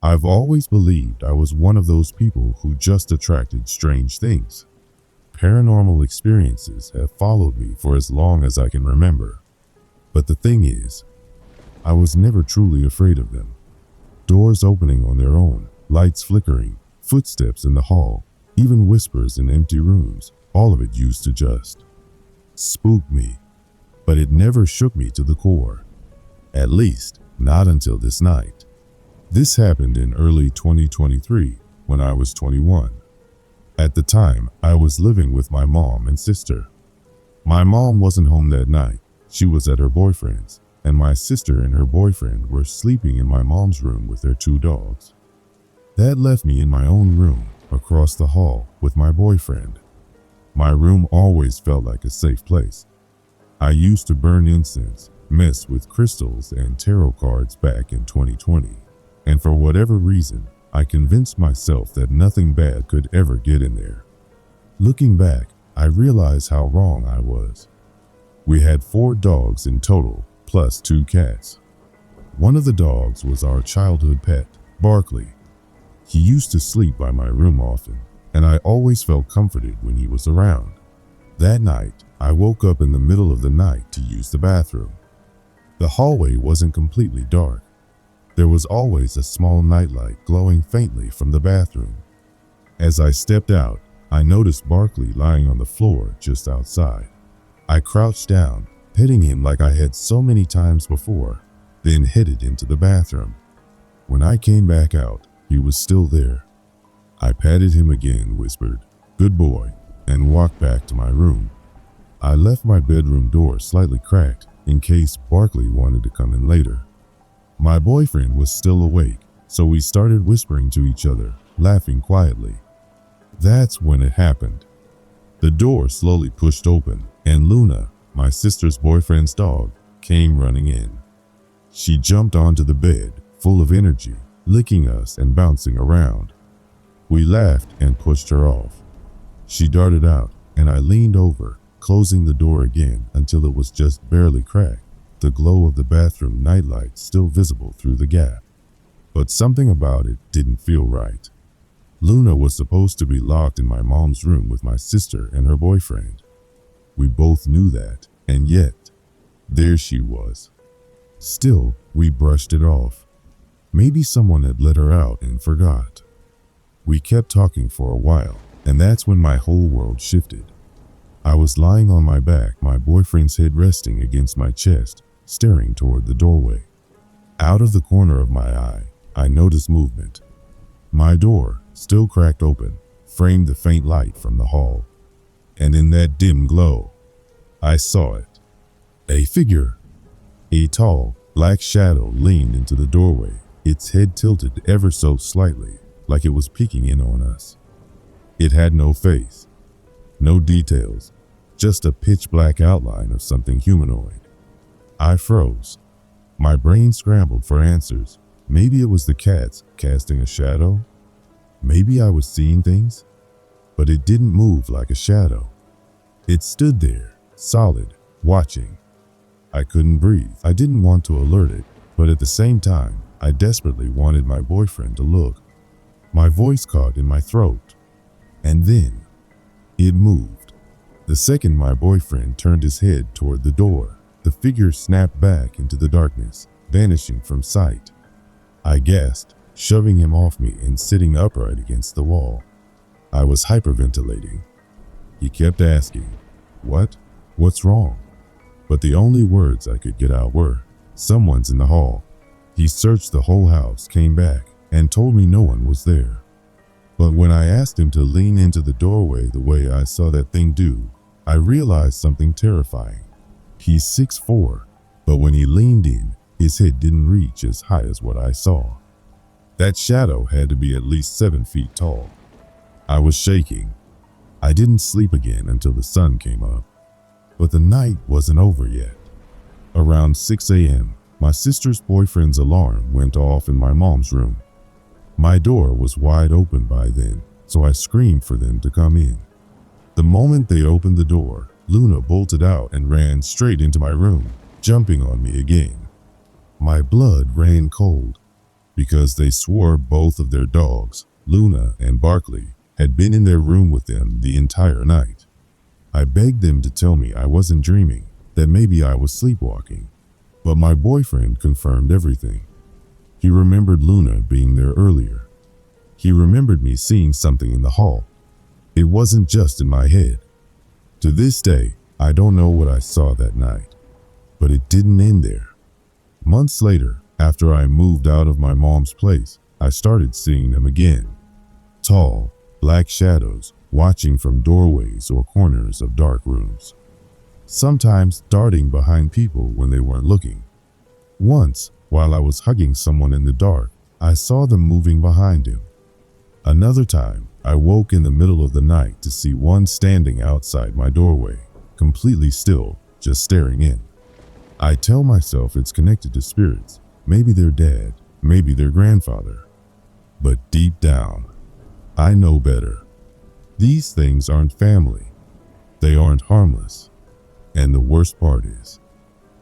I've always believed I was one of those people who just attracted strange things. Paranormal experiences have followed me for as long as I can remember. But the thing is, I was never truly afraid of them. Doors opening on their own, lights flickering, footsteps in the hall, even whispers in empty rooms, all of it used to just spook me. But it never shook me to the core. At least, not until this night. This happened in early 2023 when I was 21. At the time, I was living with my mom and sister. My mom wasn't home that night. She was at her boyfriend's, and my sister and her boyfriend were sleeping in my mom's room with their 2 dogs. That left me in my own room across the hall with my boyfriend. My room always felt like a safe place. I used to burn incense, mess with crystals and tarot cards back in 2020, and for whatever reason, I convinced myself that nothing bad could ever get in there. Looking back, I realized how wrong I was. We had 4 dogs in total, plus 2 cats. One of the dogs was our childhood pet, Barkley. He used to sleep by my room often, and I always felt comforted when he was around. That night, I woke up in the middle of the night to use the bathroom. The hallway wasn't completely dark. There was always a small nightlight glowing faintly from the bathroom. As I stepped out, I noticed Barkley lying on the floor just outside. I crouched down, petting him like I had so many times before, then headed into the bathroom. When I came back out, he was still there. I patted him again, whispered, "Good boy," and walked back to my room. I left my bedroom door slightly cracked in case Barkley wanted to come in later. My boyfriend was still awake, so we started whispering to each other, laughing quietly. That's when it happened. The door slowly pushed open, and Luna, my sister's boyfriend's dog, came running in. She jumped onto the bed, full of energy, licking us and bouncing around. We laughed and pushed her off. She darted out, and I leaned over, closing the door again until it was just barely cracked, the glow of the bathroom nightlight still visible through the gap. But something about it didn't feel right. Luna was supposed to be locked in my mom's room with my sister and her boyfriend. We both knew that, and yet, there she was. Still, we brushed it off. Maybe someone had let her out and forgot. We kept talking for a while, and that's when my whole world shifted. I was lying on my back, my boyfriend's head resting against my chest, staring toward the doorway. Out of the corner of my eye, I noticed movement. My door, still cracked open, framed the faint light from the hall. And in that dim glow, I saw it. A figure. A tall, black shadow leaned into the doorway, its head tilted ever so slightly, like it was peeking in on us. It had no face, no details, just a pitch-black outline of something humanoid. I froze. My brain scrambled for answers. Maybe it was the cats casting a shadow. Maybe I was seeing things. But it didn't move like a shadow. It stood there, solid, watching. I couldn't breathe. I didn't want to alert it, but at the same time, I desperately wanted my boyfriend to look. My voice caught in my throat. And then, it moved. The second my boyfriend turned his head toward the door, the figure snapped back into the darkness, vanishing from sight. I gasped, shoving him off me and sitting upright against the wall. I was hyperventilating. He kept asking, "What? What's wrong?" But the only words I could get out were, "Someone's in the hall." He searched the whole house, came back, and told me no one was there. But when I asked him to lean into the doorway the way I saw that thing do, I realized something terrifying. He's 6'4", but when he leaned in, his head didn't reach as high as what I saw. That shadow had to be at least 7 feet tall. I was shaking. I didn't sleep again until the sun came up. But the night wasn't over yet. Around 6 a.m., my sister's boyfriend's alarm went off in my mom's room. My door was wide open by then, so I screamed for them to come in. The moment they opened the door, Luna bolted out and ran straight into my room, jumping on me again. My blood ran cold. because they swore both of their dogs, Luna and Barkley, had been in their room with them the entire night. I begged them to tell me I wasn't dreaming, that maybe I was sleepwalking. But my boyfriend confirmed everything. He remembered Luna being there earlier. He remembered me seeing something in the hall. It wasn't just in my head. To this day, I don't know what I saw that night, but it didn't end there. Months later, after I moved out of my mom's place, I started seeing them again. Tall, black shadows watching from doorways or corners of dark rooms. Sometimes darting behind people when they weren't looking. Once, while I was hugging someone in the dark, I saw them moving behind him. Another time, I woke in the middle of the night to see one standing outside my doorway, completely still, just staring in. I tell myself it's connected to spirits, maybe their dad, maybe their grandfather. But deep down, I know better. These things aren't family. They aren't harmless. And the worst part is,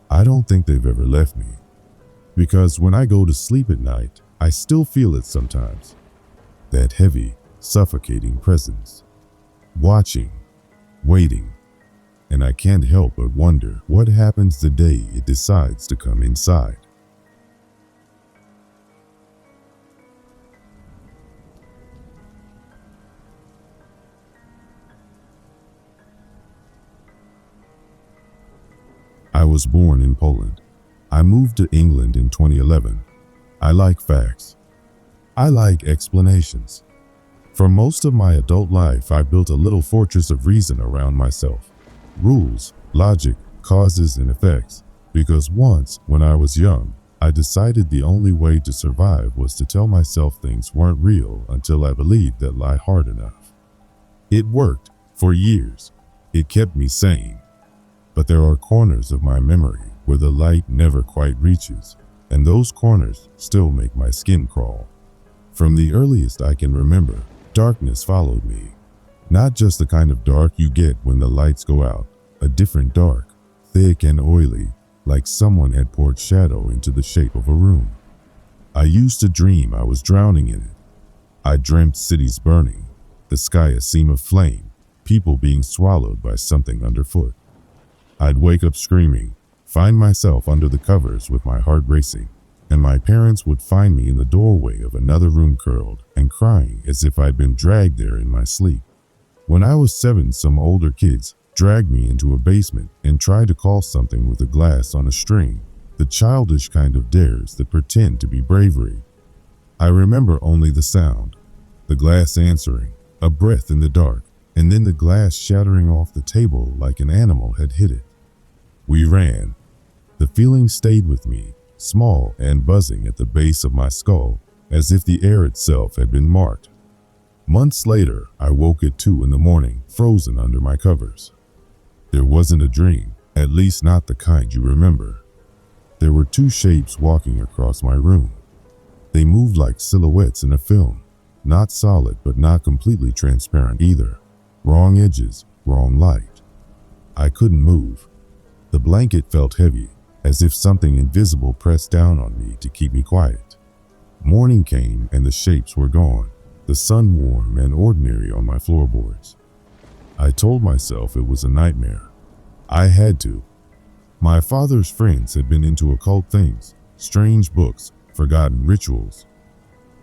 I don't think they've ever left me. Because when I go to sleep at night, I still feel it sometimes. That heavy, suffocating presence. Watching, waiting, and I can't help but wonder what happens the day it decides to come inside. I was born in Poland. I moved to England in 2011. I like facts. I like explanations. For most of my adult life, I built a little fortress of reason around myself. Rules, logic, causes and effects. Because once, when I was young, I decided the only way to survive was to tell myself things weren't real until I believed that lie hard enough. It worked for years. It kept me sane. But there are corners of my memory where the light never quite reaches, and those corners still make my skin crawl. From the earliest I can remember, darkness followed me. Not just the kind of dark you get when the lights go out, a different dark, thick and oily, like someone had poured shadow into the shape of a room. I used to dream I was drowning in it. I dreamt cities burning, the sky a seam of flame, people being swallowed by something underfoot. I'd wake up screaming, find myself under the covers with my heart racing, and my parents would find me in the doorway of another room curled and crying as if I'd been dragged there in my sleep. When I was 7, some older kids dragged me into a basement and tried to call something with a glass on a string, the childish kind of dares that pretend to be bravery. I remember only the sound, the glass answering, a breath in the dark, and then the glass shattering off the table like an animal had hit it. We ran. The feeling stayed with me, small and buzzing at the base of my skull, as if the air itself had been marked. Months later, I woke at 2 in the morning, frozen under my covers. There wasn't a dream, at least not the kind you remember. There were 2 shapes walking across my room. They moved like silhouettes in a film, not solid but not completely transparent either. Wrong edges, wrong light. I couldn't move. The blanket felt heavy, as if something invisible pressed down on me to keep me quiet. Morning came and the shapes were gone, the sun warm and ordinary on my floorboards. I told myself it was a nightmare. I had to. My father's friends had been into occult things, strange books, forgotten rituals.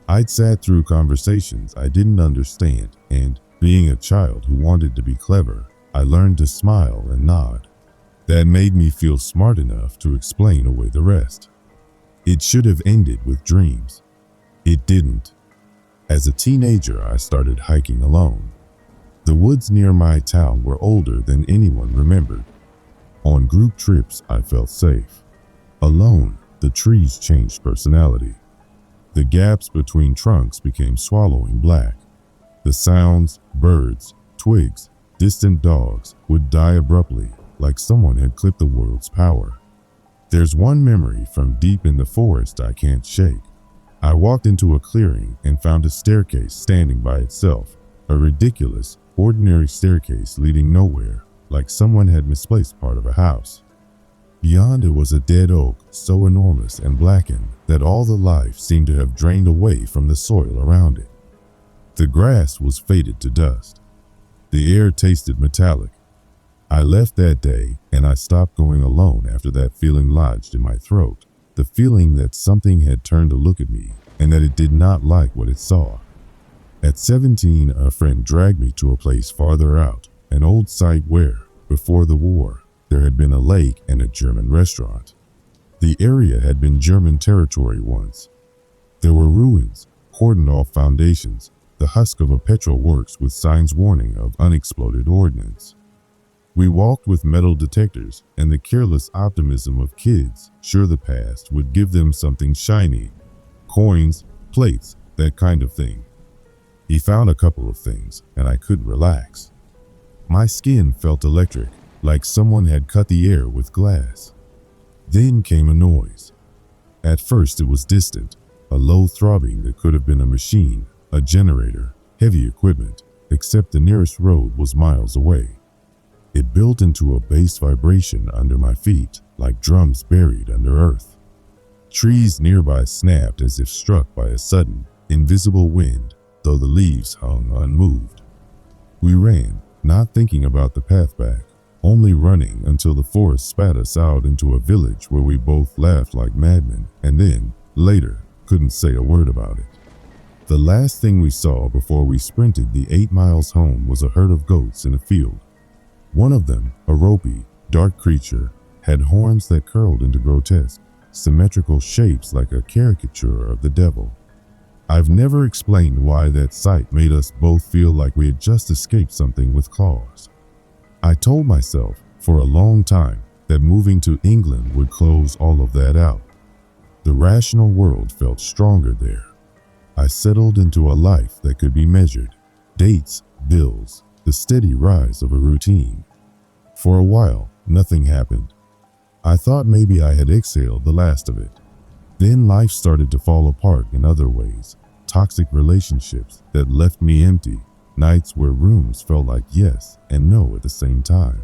I'd sat through conversations I didn't understand, and being a child who wanted to be clever, I learned to smile and nod. That made me feel smart enough to explain away the rest. It should have ended with dreams. It didn't. As a teenager, I started hiking alone. The woods near my town were older than anyone remembered. On group trips, I felt safe. Alone, the trees changed personality. The gaps between trunks became swallowing black. The sounds, birds, twigs, distant dogs would die abruptly, like someone had clipped the world's power. There's one memory from deep in the forest I can't shake. I walked into a clearing and found a staircase standing by itself, a ridiculous, ordinary staircase leading nowhere, like someone had misplaced part of a house. Beyond it was a dead oak so enormous and blackened that all the life seemed to have drained away from the soil around it. The grass was faded to dust. The air tasted metallic. I left that day and I stopped going alone after that feeling lodged in my throat. The feeling that something had turned to look at me and that it did not like what it saw. At 17, a friend dragged me to a place farther out, an old site where, before the war, there had been a lake and a German restaurant. The area had been German territory once. There were ruins, cordoned off foundations, the husk of a petrol works with signs warning of unexploded ordnance. We walked with metal detectors and the careless optimism of kids, sure the past would give them something shiny. Coins, plates, that kind of thing. He found a couple of things, and I couldn't relax. My skin felt electric, like someone had cut the air with glass. Then came a noise. At first it was distant, a low throbbing that could have been a machine, a generator, heavy equipment, except the nearest road was miles away. It built into a bass vibration under my feet, like drums buried under earth. Trees nearby snapped as if struck by a sudden, invisible wind, though the leaves hung unmoved. We ran, not thinking about the path back, only running until the forest spat us out into a village where we both laughed like madmen and then, later, couldn't say a word about it. The last thing we saw before we sprinted the 8 miles home was a herd of goats in a field. One of them, a ropey, dark creature, had horns that curled into grotesque, symmetrical shapes like a caricature of the devil. I've never explained why that sight made us both feel like we had just escaped something with claws. I told myself for a long time that moving to England would close all of that out. The rational world felt stronger there. I settled into a life that could be measured, dates, bills, the steady rise of a routine. For a while, nothing happened. I thought maybe I had exhaled the last of it. Then life started to fall apart in other ways. Toxic relationships that left me empty, nights where rooms felt like yes and no at the same time.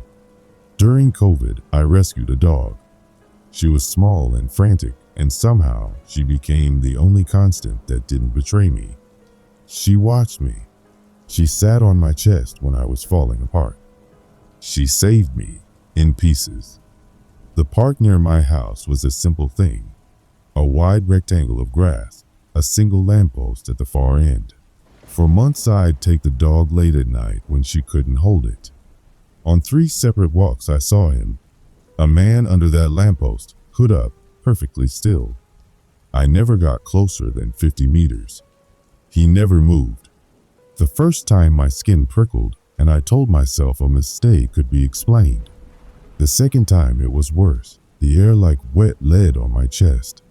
During COVID, I rescued a dog. She was small and frantic, and somehow she became the only constant that didn't betray me. She watched me. She sat on my chest when I was falling apart. She saved me in pieces. The park near my house was a simple thing. A wide rectangle of grass, a single lamppost at the far end. For months I'd take the dog late at night when she couldn't hold it. On 3 separate walks I saw him, a man under that lamppost, hood up, perfectly still. I never got closer than 50 meters. He never moved. The first time my skin prickled and I told myself a mistake could be explained. The second time it was worse, the air like wet lead on my chest.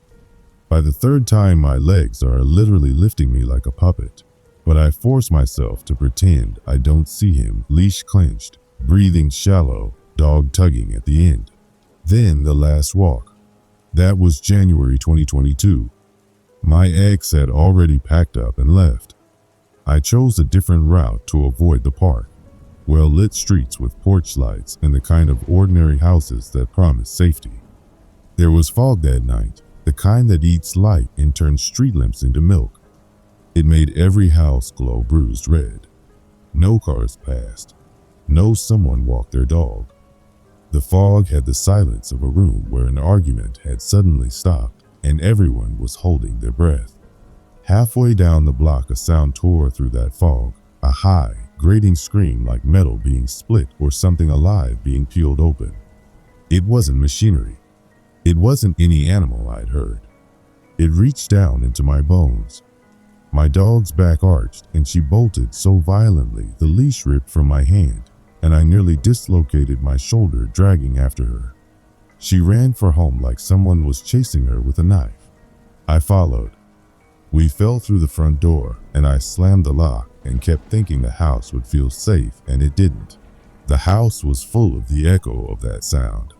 By the third time my legs are literally lifting me like a puppet, but I force myself to pretend I don't see him, leash clenched, breathing shallow, dog tugging at the end. Then the last walk. That was January 2022. My ex had already packed up and left. I chose a different route to avoid the park, well-lit streets with porch lights and the kind of ordinary houses that promise safety. There was fog that night, the kind that eats light and turns street lamps into milk. It made every house glow bruised red. No cars passed. No someone walked their dog. The fog had the silence of a room where an argument had suddenly stopped and everyone was holding their breath. Halfway down the block, a sound tore through that fog, a high, grating scream like metal being split or something alive being peeled open. It wasn't machinery. It wasn't any animal I'd heard. It reached down into my bones. My dog's back arched and she bolted so violently the leash ripped from my hand and I nearly dislocated my shoulder dragging after her. She ran for home like someone was chasing her with a knife. I followed. We fell through the front door and I slammed the lock and kept thinking the house would feel safe, and it didn't. The house was full of the echo of that sound.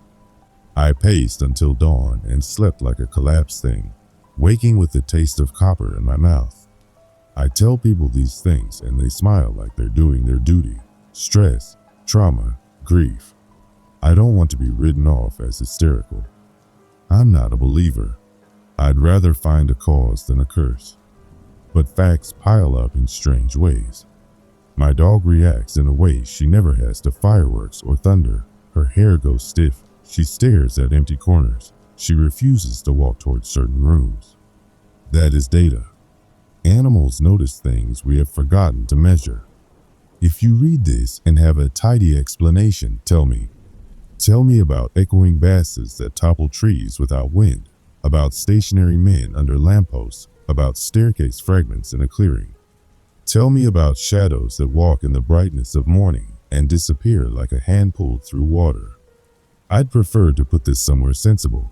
I paced until dawn and slept like a collapsed thing, waking with the taste of copper in my mouth. I tell people these things and they smile like they're doing their duty. Stress, trauma, grief. I don't want to be written off as hysterical. I'm not a believer. I'd rather find a cause than a curse. But facts pile up in strange ways. My dog reacts in a way she never has to fireworks or thunder. Her hair goes stiff. She stares at empty corners. She refuses to walk towards certain rooms. That is data. Animals notice things we have forgotten to measure. If you read this and have a tidy explanation, tell me. Tell me about echoing basses that topple trees without wind, about stationary men under lampposts, about staircase fragments in a clearing. Tell me about shadows that walk in the brightness of morning and disappear like a hand pulled through water. I'd prefer to put this somewhere sensible.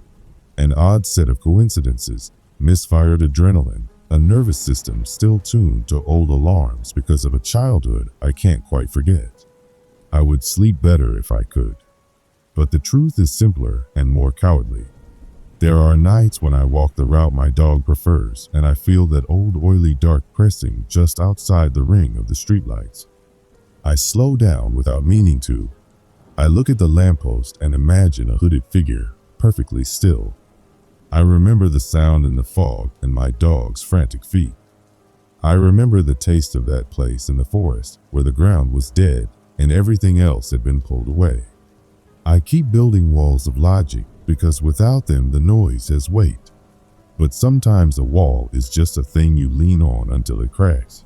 An odd set of coincidences, misfired adrenaline, a nervous system still tuned to old alarms because of a childhood I can't quite forget. I would sleep better if I could. But the truth is simpler and more cowardly. There are nights when I walk the route my dog prefers and I feel that old oily dark pressing just outside the ring of the streetlights. I slow down without meaning to. I look at the lamppost and imagine a hooded figure, perfectly still. I remember the sound in the fog and my dog's frantic feet. I remember the taste of that place in the forest where the ground was dead and everything else had been pulled away. I keep building walls of logic because without them the noise has weight. But sometimes a wall is just a thing you lean on until it cracks.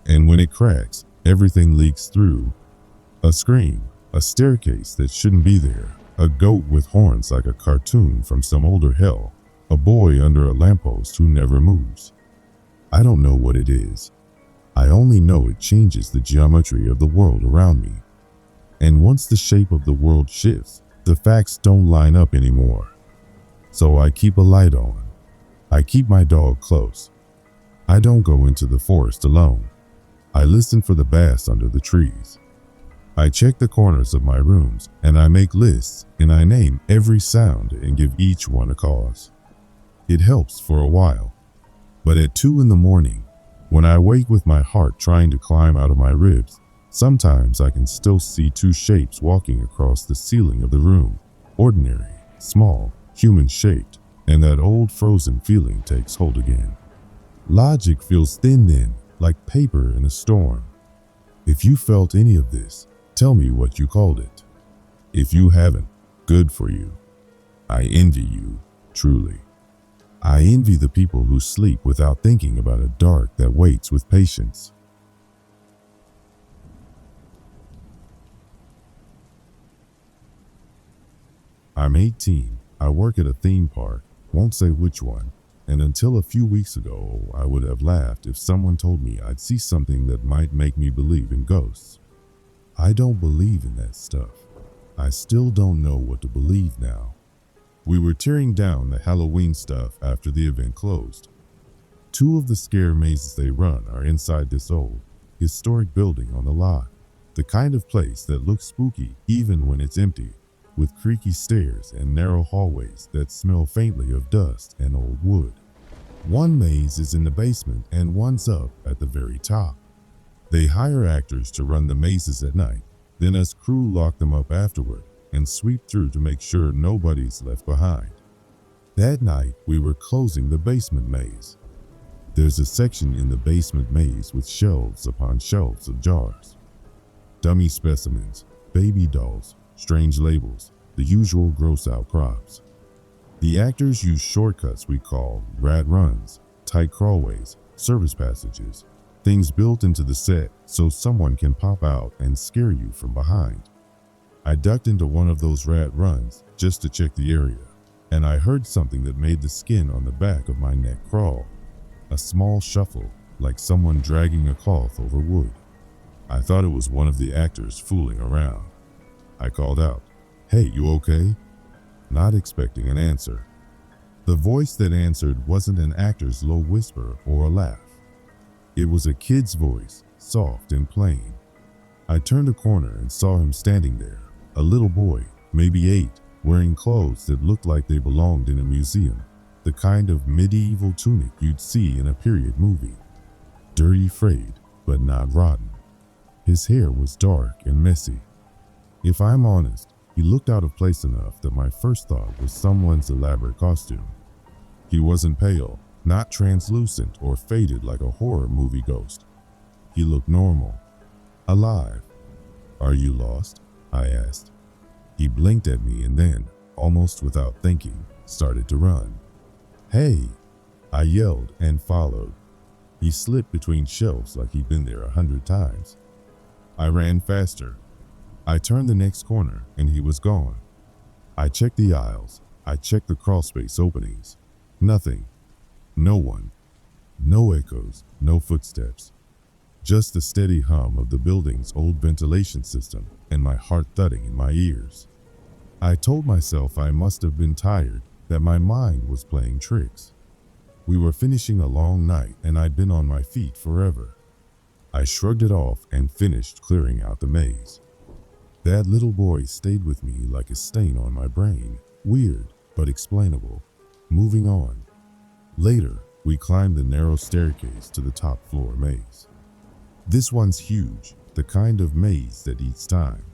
And when it cracks, everything leaks through. A scream, a staircase that shouldn't be there, a goat with horns like a cartoon from some older hell, a boy under a lamppost who never moves. I don't know what it is. I only know it changes the geometry of the world around me. And once the shape of the world shifts, the facts don't line up anymore. So I keep a light on. I keep my dog close. I don't go into the forest alone. I listen for the bass under the trees. I check the corners of my rooms and I make lists and I name every sound and give each one a cause. It helps for a while. But at 2 in the morning, when I wake with my heart trying to climb out of my ribs, sometimes I can still see 2 shapes walking across the ceiling of the room. Ordinary, small, human-shaped, and that old frozen feeling takes hold again. Logic feels thin then, like paper in a storm. If you felt any of this, tell me what you called it. If you haven't, good for you. I envy you, truly. I envy the people who sleep without thinking about a dark that waits with patience. I'm 18, I work at a theme park, won't say which one, and until a few weeks ago I would have laughed if someone told me I'd see something that might make me believe in ghosts. I don't believe in that stuff. I still don't know what to believe now. We were tearing down the Halloween stuff after the event closed. 2 of the scare mazes they run are inside this old, historic building on the lot, the kind of place that looks spooky even when it's empty, with creaky stairs and narrow hallways that smell faintly of dust and old wood. One maze is in the basement and one's up at the very top. They hire actors to run the mazes at night, then us crew lock them up afterward and sweep through to make sure nobody's left behind. That night, we were closing the basement maze. There's a section in the basement maze with shelves upon shelves of jars. Dummy specimens, baby dolls, strange labels, the usual gross out props. The actors use shortcuts we call rat runs, tight crawlways, service passages, things built into the set so someone can pop out and scare you from behind. I ducked into one of those rat runs just to check the area, and I heard something that made the skin on the back of my neck crawl. A small shuffle, like someone dragging a cloth over wood. I thought it was one of the actors fooling around. I called out, "Hey, you okay?" Not expecting an answer. The voice that answered wasn't an actor's low whisper or a laugh. It was a kid's voice, soft and plain. I turned a corner and saw him standing there, a little boy, maybe 8, wearing clothes that looked like they belonged in a museum, the kind of medieval tunic you'd see in a period movie. Dirty, frayed, but not rotten. His hair was dark and messy. If I'm honest, He looked out of place enough that my first thought was someone's elaborate costume. He wasn't pale, not translucent or faded like a horror movie ghost. He looked normal, alive. "Are you lost?" I asked. He blinked at me and then, almost without thinking, started to run. "Hey!" I yelled and followed. He slipped between shelves like he'd been there 100 times. I ran faster. I turned the next corner and he was gone. I checked the aisles. I checked the crawlspace openings. Nothing. No one. No echoes. No footsteps. Just the steady hum of the building's old ventilation system and my heart thudding in my ears. I told myself I must have been tired, that my mind was playing tricks. We were finishing a long night and I'd been on my feet forever. I shrugged it off and finished clearing out the maze. That little boy stayed with me like a stain on my brain. Weird, but explainable. Moving on. Later, we climbed the narrow staircase to the top floor maze. This one's huge, the kind of maze that eats time.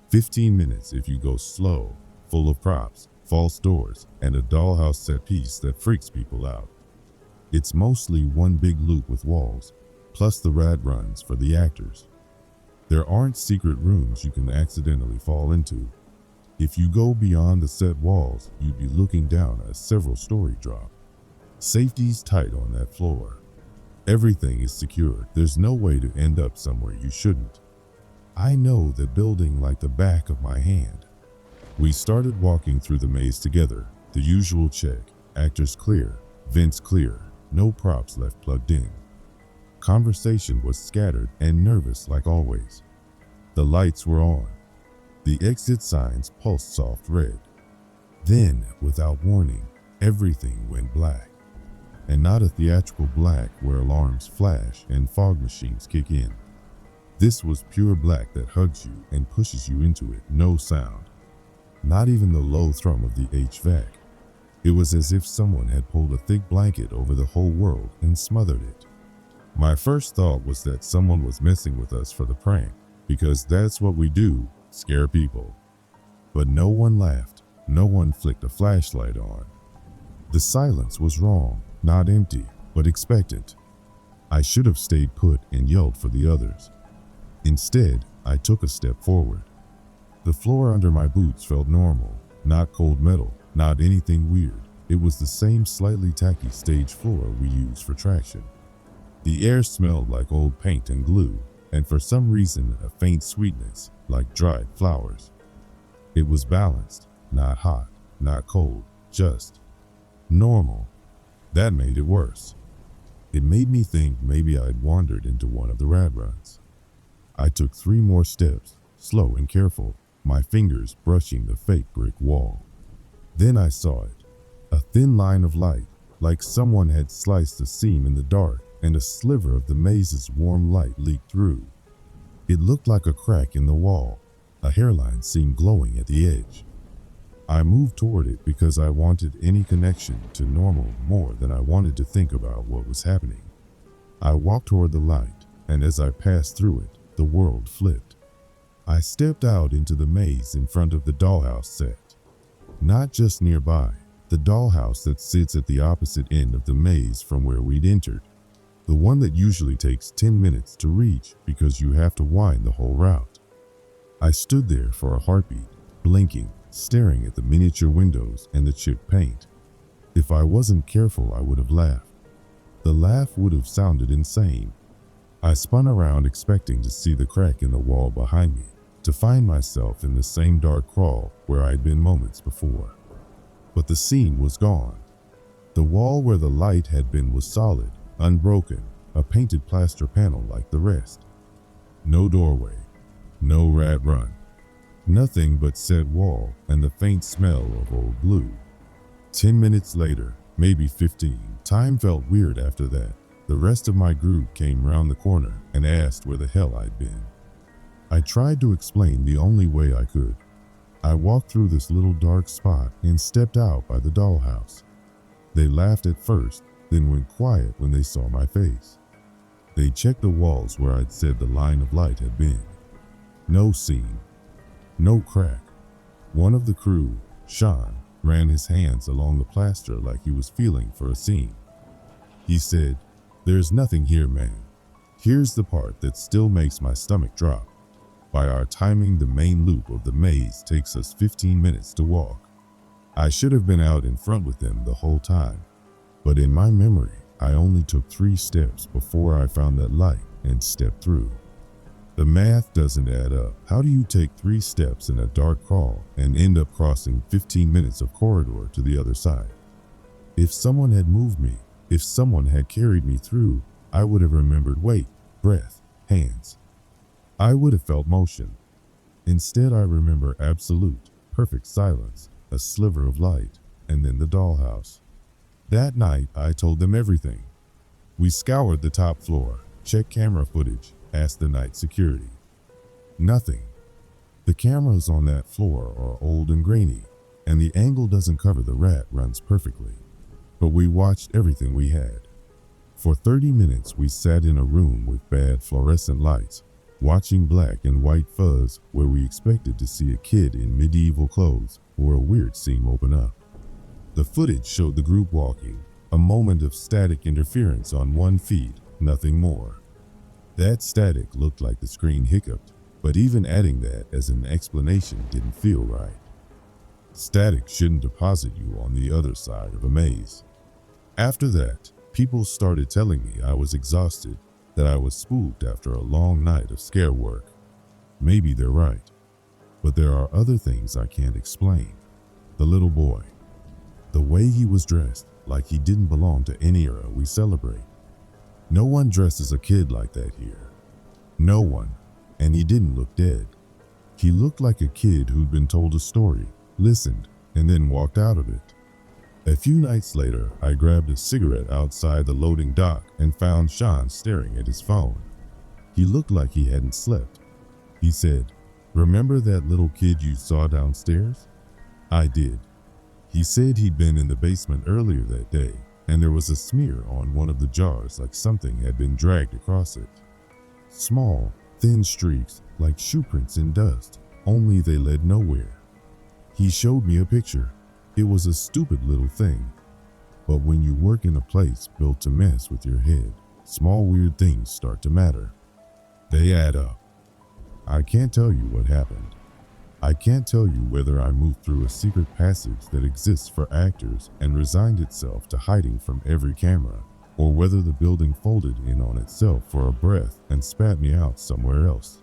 15 minutes if you go slow, full of props, false doors, and a dollhouse set piece that freaks people out. It's mostly one big loop with walls, plus the rad runs for the actors. There aren't secret rooms you can accidentally fall into. If you go beyond the set walls, you'd be looking down a several-story drop. Safety's tight on that floor. Everything is secured. There's no way to end up somewhere you shouldn't. I know the building like the back of my hand. We started walking through the maze together. The usual check. Actors clear, vents clear, no props left plugged in. Conversation was scattered and nervous like always. The lights were on. The exit signs pulsed soft red. Then, without warning, everything went black. And not a theatrical black where alarms flash and fog machines kick in. This was pure black that hugs you and pushes you into it, no sound. Not even the low thrum of the HVAC. It was as if someone had pulled a thick blanket over the whole world and smothered it. My first thought was that someone was messing with us for the prank, because that's what we do, scare people. But no one laughed, no one flicked a flashlight on. The silence was wrong, not empty, but expectant. I should have stayed put and yelled for the others. Instead, I took a step forward. The floor under my boots felt normal, not cold metal, not anything weird. It was the same slightly tacky stage floor we use for traction. The air smelled like old paint and glue, and for some reason a faint sweetness, like dried flowers. It was balanced, not hot, not cold, just normal. That made it worse. It made me think maybe I'd wandered into one of the rad runs. I took 3 more steps, slow and careful, my fingers brushing the fake brick wall. Then I saw it, a thin line of light, like someone had sliced a seam in the dark, and a sliver of the maze's warm light leaked through. It looked like a crack in the wall. A hairline seemed glowing at the edge. I moved toward it because I wanted any connection to normal more than I wanted to think about what was happening. I walked toward the light, and as I passed through it, the world flipped. I stepped out into the maze in front of the dollhouse set. Not just nearby, the dollhouse that sits at the opposite end of the maze from where we'd entered. The one that usually takes 10 minutes to reach because you have to wind the whole route. I stood there for a heartbeat, blinking, staring at the miniature windows and the chipped paint. If I wasn't careful, I would have laughed. The laugh would have sounded insane. I spun around expecting to see the crack in the wall behind me, to find myself in the same dark crawl where I'd been moments before. But the scene was gone. The wall where the light had been was solid, unbroken, a painted plaster panel like the rest. No doorway, no rad run. Nothing but said wall and the faint smell of old glue. 10 minutes later, maybe 15, time felt weird after that. The rest of my group came round the corner and asked where the hell I'd been. I tried to explain the only way I could. I walked through this little dark spot and stepped out by the dollhouse. They laughed at first, then went quiet when they saw my face. They checked the walls where I'd said the line of light had been. No seam, no crack, One of the crew, Sean, ran his hands along the plaster like he was feeling for a scene. He said, "There's nothing here, man." Here's the part that still makes my stomach drop. By our timing, the main loop of the maze takes us 15 minutes to walk. I should have been out in front with them the whole time, but in my memory, I only took 3 steps before I found that light and stepped through. The math doesn't add up. How do you take 3 steps in a dark hall and end up crossing 15 minutes of corridor to the other side? If someone had moved me, if someone had carried me through, I would have remembered weight, breath, hands. I would have felt motion. Instead, I remember absolute, perfect silence, a sliver of light, and then the dollhouse. That night, I told them everything. We scoured the top floor, checked camera footage, asked the night security. Nothing. The cameras on that floor are old and grainy, and the angle doesn't cover the rat runs perfectly. But we watched everything we had. For 30 minutes, we sat in a room with bad fluorescent lights, watching black and white fuzz where we expected to see a kid in medieval clothes or a weird scene open up. The footage showed the group walking, a moment of static interference on one feed, nothing more. That static looked like the screen hiccuped, but even adding that as an explanation didn't feel right. Static shouldn't deposit you on the other side of a maze. After that, people started telling me I was exhausted, that I was spooked after a long night of scare work. Maybe they're right, but there are other things I can't explain. The little boy. The way he was dressed, like he didn't belong to any era we celebrate. No one dresses a kid like that here. No one. And he didn't look dead. He looked like a kid who'd been told a story, listened, and then walked out of it. A few nights later, I grabbed a cigarette outside the loading dock and found Sean staring at his phone. He looked like he hadn't slept. He said, "Remember that little kid you saw downstairs?" I did. He said he'd been in the basement earlier that day, and there was a smear on one of the jars like something had been dragged across it. Small, thin streaks like shoe prints in dust, only they led nowhere. He showed me a picture. It was a stupid little thing, but when you work in a place built to mess with your head, small weird things start to matter. They add up. I can't tell you what happened. I can't tell you whether I moved through a secret passage that exists for actors and resigned itself to hiding from every camera, or whether the building folded in on itself for a breath and spat me out somewhere else.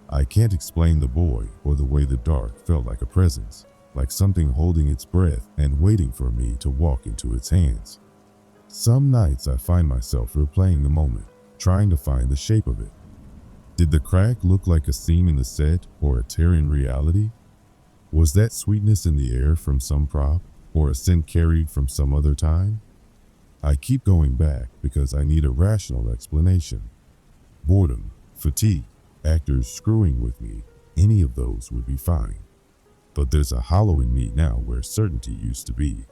I can't explain the boy or the way the dark felt like a presence, like something holding its breath and waiting for me to walk into its hands. Some nights I find myself replaying the moment, trying to find the shape of it. Did the crack look like a seam in the set or a tear in reality? Was that sweetness in the air from some prop or a scent carried from some other time? I keep going back because I need a rational explanation. Boredom, fatigue, actors screwing with me, any of those would be fine. But there's a hollow in me now where certainty used to be.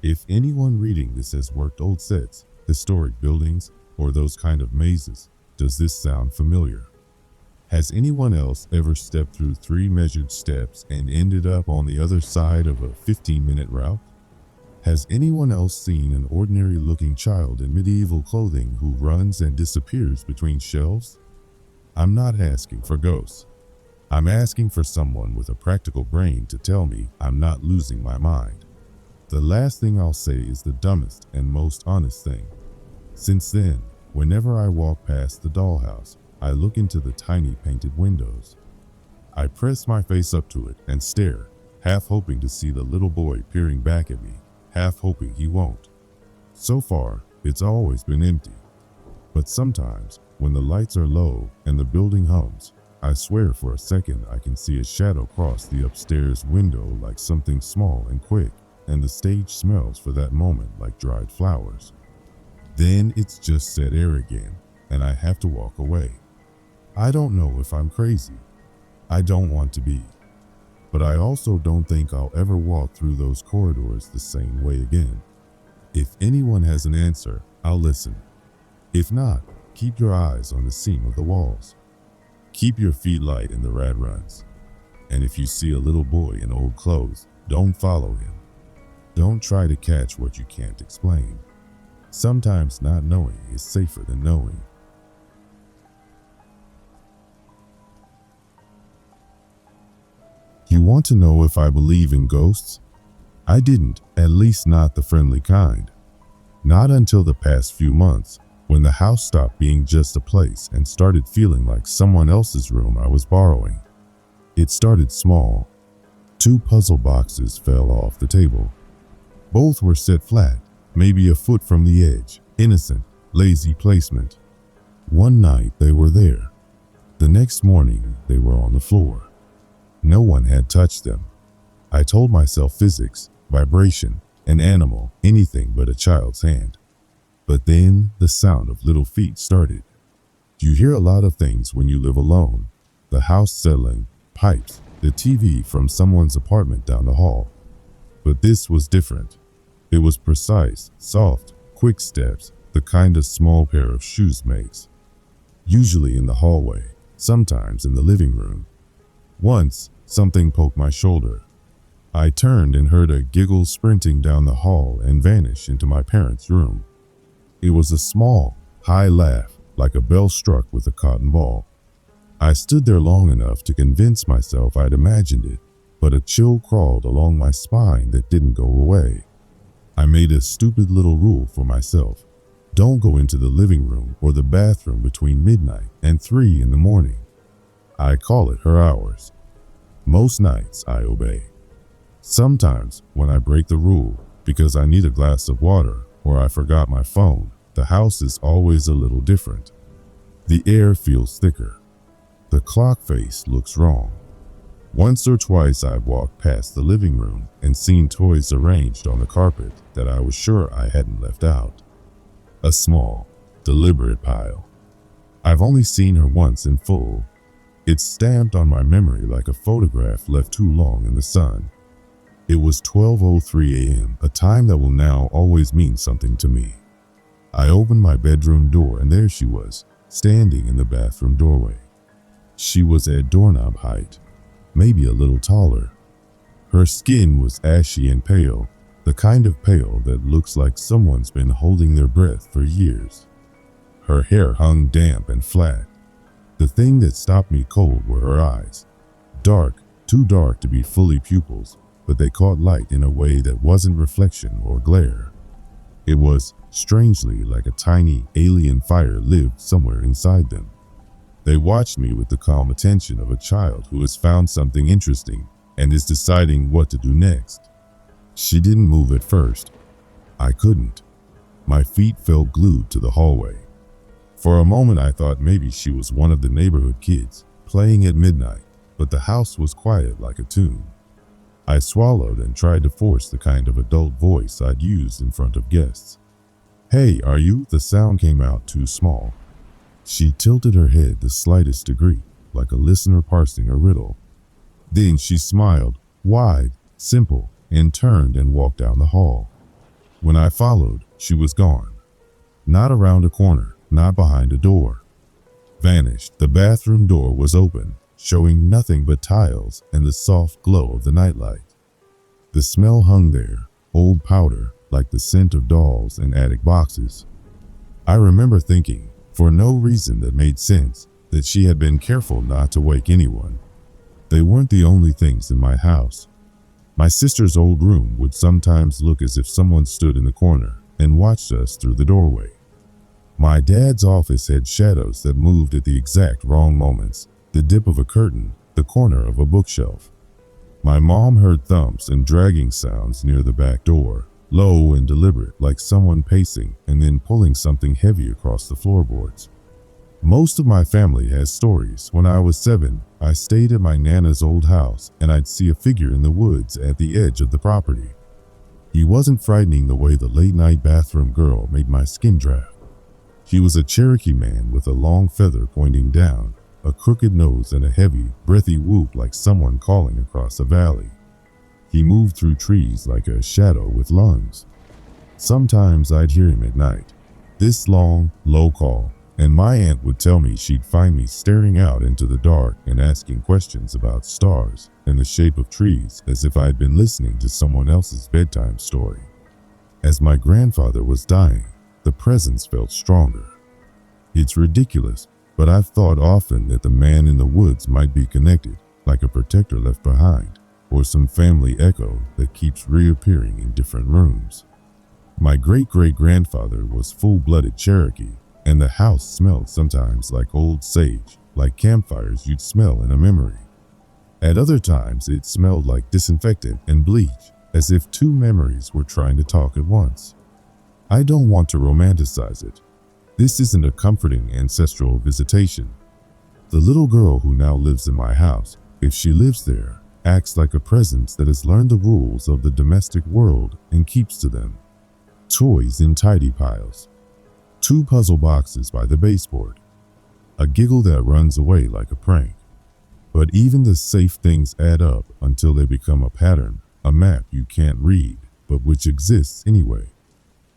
If anyone reading this has worked old sets, historic buildings, or those kind of mazes, does this sound familiar? Has anyone else ever stepped through 3 measured steps and ended up on the other side of a 15-minute route? Has anyone else seen an ordinary-looking child in medieval clothing who runs and disappears between shelves? I'm not asking for ghosts. I'm asking for someone with a practical brain to tell me I'm not losing my mind. The last thing I'll say is the dumbest and most honest thing. Since then, whenever I walk past the dollhouse, I look into the tiny painted windows. I press my face up to it and stare, half hoping to see the little boy peering back at me, half hoping he won't. So far, it's always been empty. But sometimes, when the lights are low and the building hums, I swear for a second I can see a shadow cross the upstairs window like something small and quick, and the stage smells for that moment like dried flowers. Then it's just dead air again, and I have to walk away. I don't know if I'm crazy. I don't want to be. But I also don't think I'll ever walk through those corridors the same way again. If anyone has an answer, I'll listen. If not, keep your eyes on the seam of the walls. Keep your feet light in the rat runs. And if you see a little boy in old clothes, don't follow him. Don't try to catch what you can't explain. Sometimes not knowing is safer than knowing. You want to know if I believe in ghosts? I didn't, at least not the friendly kind. Not until the past few months, when the house stopped being just a place and started feeling like someone else's room I was borrowing. It started small. 2 puzzle boxes fell off the table. Both were set flat, maybe a foot from the edge. Innocent, lazy placement. One night they were there. The next morning they were on the floor. No one had touched them. I told myself physics, vibration, an animal, anything but a child's hand. But then the sound of little feet started. You hear a lot of things when you live alone. The house settling, pipes, the TV from someone's apartment down the hall. But this was different. It was precise, soft, quick steps, the kind a small pair of shoes makes. Usually in the hallway, sometimes in the living room. Once, something poked my shoulder. I turned and heard a giggle sprinting down the hall and vanish into my parents' room. It was a small, high laugh, like a bell struck with a cotton ball. I stood there long enough to convince myself I'd imagined it, but a chill crawled along my spine that didn't go away. I made a stupid little rule for myself. Don't go into the living room or the bathroom between midnight and 3 in the morning. I call it her hours. Most nights I obey. Sometimes when I break the rule because I need a glass of water or I forgot my phone, the house is always a little different. The air feels thicker. The clock face looks wrong. Once or twice I've walked past the living room and seen toys arranged on the carpet that I was sure I hadn't left out. A small, deliberate pile. I've only seen her once in full. It's stamped on my memory like a photograph left too long in the sun. It was 12:03 a.m., a time that will now always mean something to me. I opened my bedroom door and there she was, standing in the bathroom doorway. She was at doorknob height, maybe a little taller. Her skin was ashy and pale, the kind of pale that looks like someone's been holding their breath for years. Her hair hung damp and flat. The thing that stopped me cold were her eyes. Dark, too dark to be fully pupils, but they caught light in a way that wasn't reflection or glare. It was, strangely, like a tiny alien fire lived somewhere inside them. They watched me with the calm attention of a child who has found something interesting and is deciding what to do next. She didn't move at first. I couldn't. My feet felt glued to the hallway. For a moment I thought maybe she was one of the neighborhood kids playing at midnight, but the house was quiet like a tomb. I swallowed and tried to force the kind of adult voice I'd used in front of guests. "Hey, are you?" The sound came out too small. She tilted her head the slightest degree, like a listener parsing a riddle. Then she smiled, wide, simple, and turned and walked down the hall. When I followed, she was gone. Not around a corner, not behind a door. Vanished. The bathroom door was open, showing nothing but tiles and the soft glow of the nightlight. The smell hung there, old powder, like the scent of dolls and attic boxes. I remember thinking, for no reason that made sense, that she had been careful not to wake anyone. They weren't the only things in my house. My sister's old room would sometimes look as if someone stood in the corner and watched us through the doorway. My dad's office had shadows that moved at the exact wrong moments, the dip of a curtain, the corner of a bookshelf. My mom heard thumps and dragging sounds near the back door, low and deliberate, like someone pacing and then pulling something heavy across the floorboards. Most of my family has stories. When I was 7, I stayed at my Nana's old house and I'd see a figure in the woods at the edge of the property. He wasn't frightening the way the late-night bathroom girl made my skin draft. He was a Cherokee man with a long feather pointing down, a crooked nose and a heavy, breathy whoop like someone calling across a valley. He moved through trees like a shadow with lungs. Sometimes I'd hear him at night. This long, low call, And my aunt would tell me she'd find me staring out into the dark and asking questions about stars and the shape of trees as if I'd been listening to someone else's bedtime story. As my grandfather was dying, the presence felt stronger. It's ridiculous, but I've thought often that the man in the woods might be connected, like a protector left behind, or some family echo that keeps reappearing in different rooms. My great-great-grandfather was full-blooded Cherokee, and the house smelled sometimes like old sage, like campfires you'd smell in a memory. At other times, it smelled like disinfectant and bleach, as if two memories were trying to talk at once. I don't want to romanticize it. This isn't a comforting ancestral visitation. The little girl who now lives in my house, if she lives there, acts like a presence that has learned the rules of the domestic world and keeps to them. Toys in tidy piles. 2 puzzle boxes by the baseboard. A giggle that runs away like a prank. But even the safe things add up until they become a pattern, a map you can't read, but which exists anyway.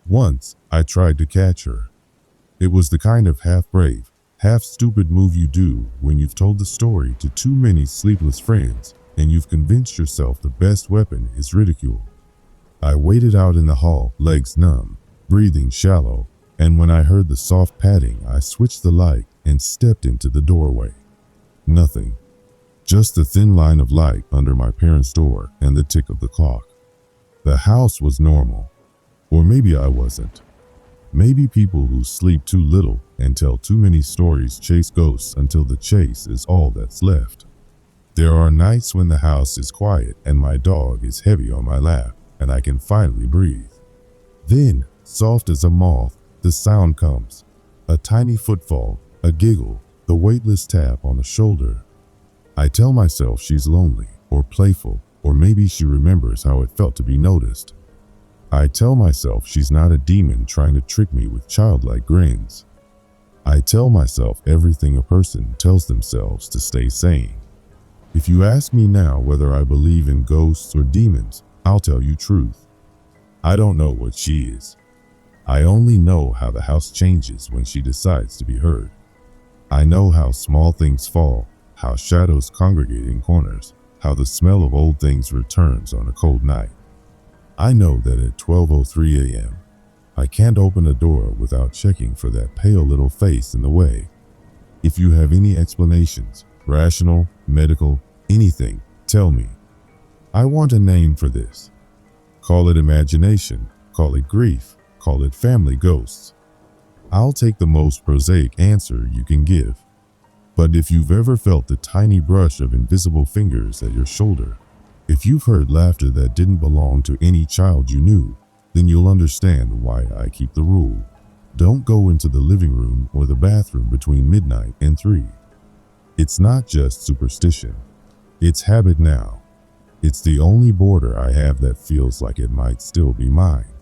Once, I tried to catch her. It was the kind of half-brave, half-stupid move you do when you've told the story to too many sleepless friends and you've convinced yourself the best weapon is ridicule. I waited out in the hall, legs numb, breathing shallow, and when I heard the soft padding, I switched the light and stepped into the doorway. Nothing. Just the thin line of light under my parents' door and the tick of the clock. The house was normal. Or maybe I wasn't. Maybe people who sleep too little and tell too many stories chase ghosts until the chase is all that's left. There are nights when the house is quiet and my dog is heavy on my lap and I can finally breathe. Then, soft as a moth, the sound comes. A tiny footfall, a giggle, the weightless tap on the shoulder. I tell myself she's lonely or playful, or maybe she remembers how it felt to be noticed. I tell myself she's not a demon trying to trick me with childlike grins. I tell myself everything a person tells themselves to stay sane. If you ask me now whether I believe in ghosts or demons, I'll tell you truth. I don't know what she is. I only know how the house changes when she decides to be heard. I know how small things fall, how shadows congregate in corners, how the smell of old things returns on a cold night. I know that at 12:03 a.m., I can't open a door without checking for that pale little face in the way. If you have any explanations, rational, medical, anything, tell me. I want a name for this. Call it imagination, call it grief, call it family ghosts. I'll take the most prosaic answer you can give. But if you've ever felt the tiny brush of invisible fingers at your shoulder, if you've heard laughter that didn't belong to any child you knew, then you'll understand why I keep the rule. Don't go into the living room or the bathroom between midnight and 3. It's not just superstition. It's habit now. It's the only border I have that feels like it might still be mine.